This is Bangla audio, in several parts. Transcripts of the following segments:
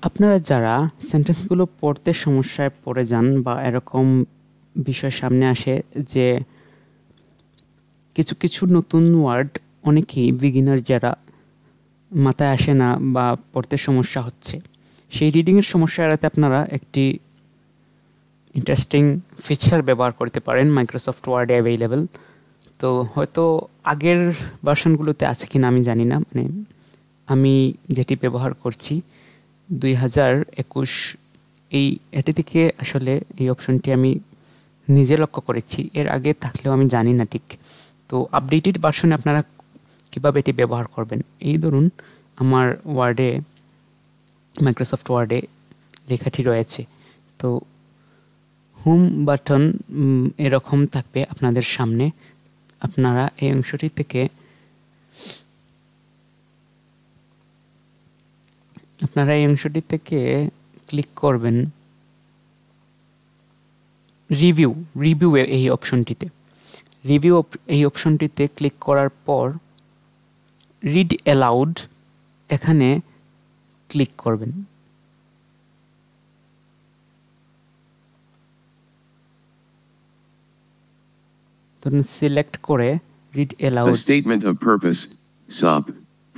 আপনারা যারা সেন্টেন্সগুলো পড়তে সমস্যায় পড়ে যান বা এরকম বিষয় সামনে আসে যে কিছু কিছু নতুন ওয়ার্ড অনেকেই বিগিনার যারা মাথায় আসে না বা পড়তে সমস্যা হচ্ছে, সেই রিডিংয়ের সমস্যা এড়াতে আপনারা একটি ইন্টারেস্টিং ফিচার ব্যবহার করতে পারেন মাইক্রোসফট ওয়ার্ডে অ্যাভেইলেবল। তো হয়তো আগের ভার্সনগুলোতে আছে কিনা আমি জানি না, মানে আমি যেটি ব্যবহার করছি 2021 এটি থেকে আসলে এই অপশনটি আমি নিজে লক্ষ্য করেছি, এর আগে থাকলেও আমি জানি না ঠিক। তো আপডেটেড ভার্সনে আপনারা কীভাবে এটি ব্যবহার করবেন, এই ধরুন আমার ওয়ার্ডে মাইক্রোসফট ওয়ার্ডে লেখাটি রয়েছে, তো হোম বাটন এরকম থাকবে আপনাদের সামনে। আপনারা এই অংশটি থেকে ক্লিক করবেন রিভিউ এই অপশনটিতে। এই অপশনটিতে ক্লিক করার পর রিড অ্যালাউড এখানে ক্লিক করবেন। সিলেক্ট করে read aloud. A statement of purpose, SOP,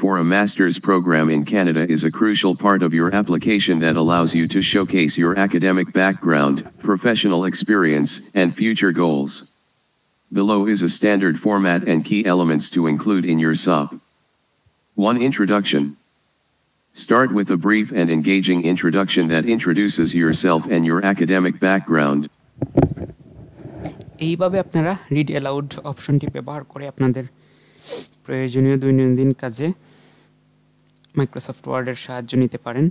for a master's program in Canada is a crucial part of your application that allows you to showcase your academic background, professional experience, and future goals. Below is a standard format and key elements to include in your SOP. 1. Introduction. Start with a brief and engaging introduction that introduces yourself and your academic background. এইভাবে আপনারা রিড অ্যালাউড অপশনটি ব্যবহার করে আপনাদের প্রয়োজনীয় দৈনন্দিন কাজে মাইক্রোসফট ওয়ার্ডের সাহায্য নিতে পারেন।